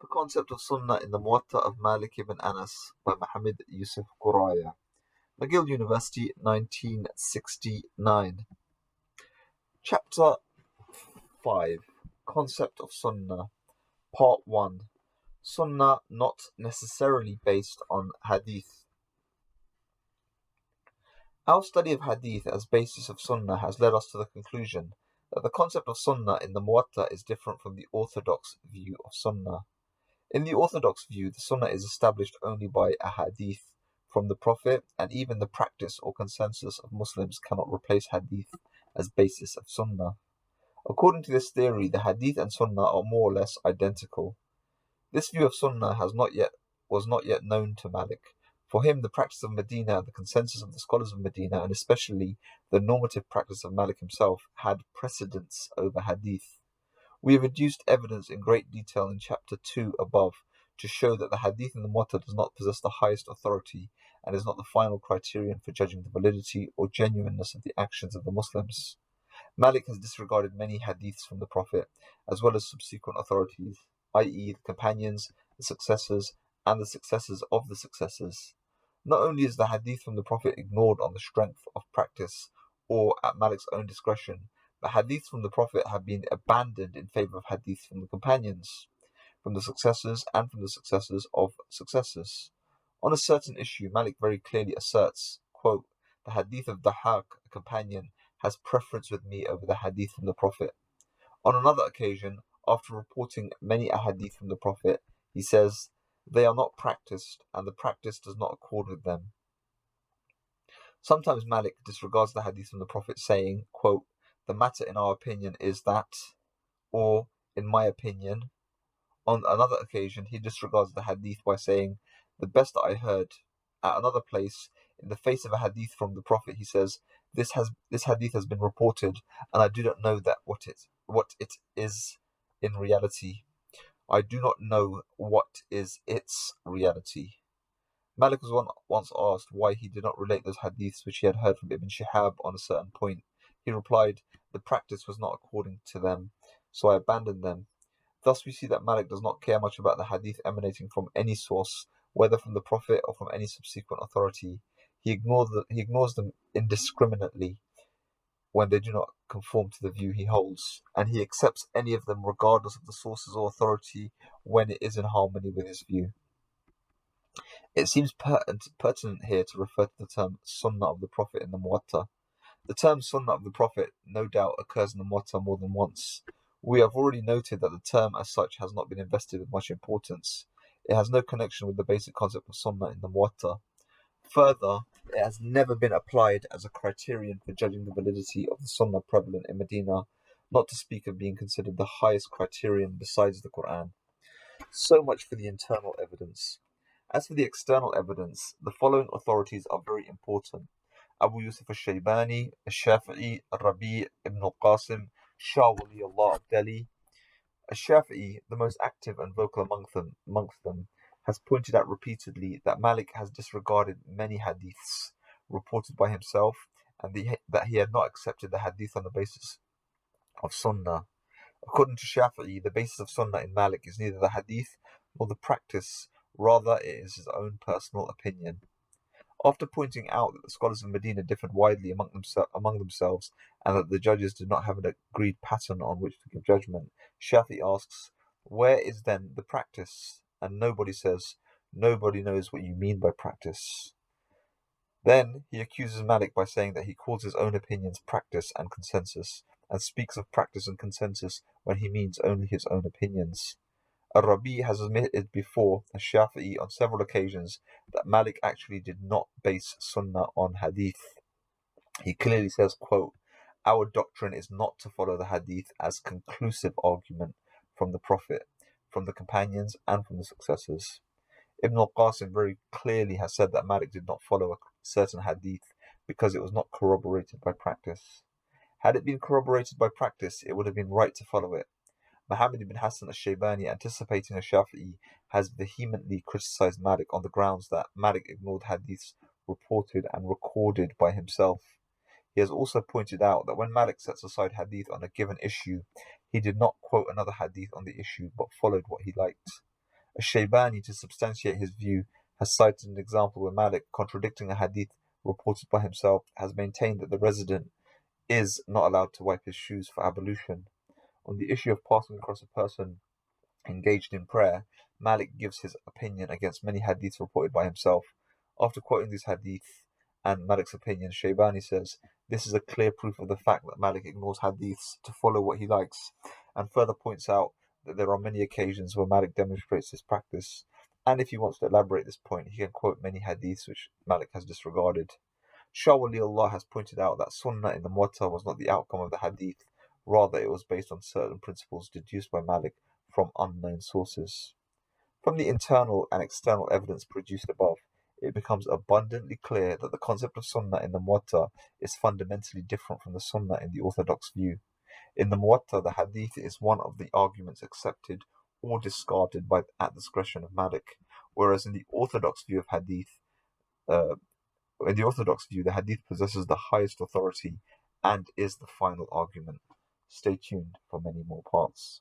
The concept of Sunnah in the Muwatta of Malik ibn Anas by Mohammed Yusuf Guraya. Mcgill University, 1969. Chapter 5. Concept of Sunnah. Part 1. Sunnah not necessarily based on hadith. Our study of hadith as basis of Sunnah has led us to the conclusion that the concept of Sunnah in the Muwatta is different from the orthodox view of Sunnah. In the orthodox view, the Sunnah is established only by a hadith from the Prophet, and even the practice or consensus of Muslims cannot replace hadith as basis of Sunnah. According to this theory, the hadith and Sunnah are more or less identical. This view of Sunnah was not yet known to Malik. For him, the practice of Medina, the consensus of the scholars of Medina, and especially the normative practice of Malik himself, had precedence over hadith. We have adduced evidence in great detail in chapter 2 above to show that the hadith in the Muwatta does not possess the highest authority and is not the final criterion for judging the validity or genuineness of the actions of the Muslims. Malik has disregarded many hadiths from the Prophet, as well as subsequent authorities, i.e. the companions, the successors, and the successors of the successors. Not only is the hadith from the Prophet ignored on the strength of practice or at Malik's own discretion, but hadiths from the Prophet have been abandoned in favor of hadiths from the companions, from the successors, and from the successors of successors. On a certain issue, Malik very clearly asserts, quote, "The hadith of Dahak, a companion, has preference with me over the hadith from the Prophet." On another occasion, after reporting many ahadith from the Prophet, he says, "They are not practiced, and the practice does not accord with them." Sometimes Malik disregards the hadith from the Prophet, saying, quote, "The matter in our opinion is that," or "in my opinion." On another occasion, he disregards the hadith by saying, "The best that I heard." At another place, in the face of a hadith from the Prophet, he says, this hadith has been reported, and I do not know that what it is in reality. I do not know what is its reality. Malik was once asked why he did not relate those hadiths which he had heard from Ibn Shihab on a certain point. He replied, "The practice was not according to them, so I abandoned them." Thus we see that Malik does not care much about the hadith emanating from any source, whether from the Prophet or from any subsequent authority. He ignores them indiscriminately when they do not conform to the view he holds, and he accepts any of them regardless of the sources or authority when it is in harmony with his view. It seems pertinent here to refer to the term Sunnah of the Prophet in the Muwatta. The term Sunnah of the Prophet no doubt occurs in the Muwatta more than once. We have already noted that the term as such has not been invested with much importance. It has no connection with the basic concept of Sunnah in the Muwatta. Further, it has never been applied as a criterion for judging the validity of the Sunnah prevalent in Medina, not to speak of being considered the highest criterion besides the Qur'an. So much for the internal evidence. As for the external evidence, the following authorities are very important: Abu Yusuf al-Shaybani, al-Shafi'i, al-Rabi' ibn al-Qasim, Shah Waliullah of Delhi. Al-Shafi'i, the most active and vocal amongst them, has pointed out repeatedly that Malik has disregarded many hadiths reported by himself, and that he had not accepted the hadith on the basis of Sunnah. According to Shafi'i, the basis of Sunnah in Malik is neither the hadith nor the practice, rather it is his own personal opinion. After pointing out that the scholars of Medina differed widely among themselves, and that the judges did not have an agreed pattern on which to give judgment, Shafi'i asks, "Where is then the practice?" And nobody says, "Nobody knows what you mean by practice." Then he accuses Malik by saying that he calls his own opinions practice and consensus, and speaks of practice and consensus when he means only his own opinions. Al-Rabi has admitted before Shafi'i on several occasions that Malik actually did not base Sunnah on hadith. He clearly says, quote, "Our doctrine is not to follow the hadith as conclusive argument from the Prophet, from the companions, and from the successors." Ibn al-Qasim very clearly has said that Malik did not follow a certain hadith because it was not corroborated by practice. Had it been corroborated by practice, it would have been right to follow it. Muhammad ibn Hassan al-Shaybani, anticipating al-Shafi'i, has vehemently criticized Malik on the grounds that Malik ignored hadiths reported and recorded by himself. He has also pointed out that when Malik sets aside hadith on a given issue, he did not quote another hadith on the issue, but followed what he liked. Shaybani, to substantiate his view, has cited an example where Malik, contradicting a hadith reported by himself, has maintained that the resident is not allowed to wipe his shoes for ablution. On the issue of passing across a person engaged in prayer, Malik gives his opinion against many hadiths reported by himself. After quoting these hadith and Malik's opinion, Shaybani says, this is a clear proof of the fact that Malik ignores hadiths to follow what he likes, and further points out that there are many occasions where Malik demonstrates this practice, and if he wants to elaborate this point, he can quote many hadiths which Malik has disregarded. Shah Waliullah has pointed out that Sunnah in the Muwatta was not the outcome of the hadith, rather it was based on certain principles deduced by Malik from unknown sources. From the internal and external evidence produced above, it becomes abundantly clear that the concept of Sunnah in the Muwatta is fundamentally different from the Sunnah in the orthodox view. In the Muwatta, the hadith is one of the arguments accepted or discarded at discretion of Malik, whereas in the orthodox view, the hadith possesses the highest authority and is the final argument. Stay tuned for many more parts.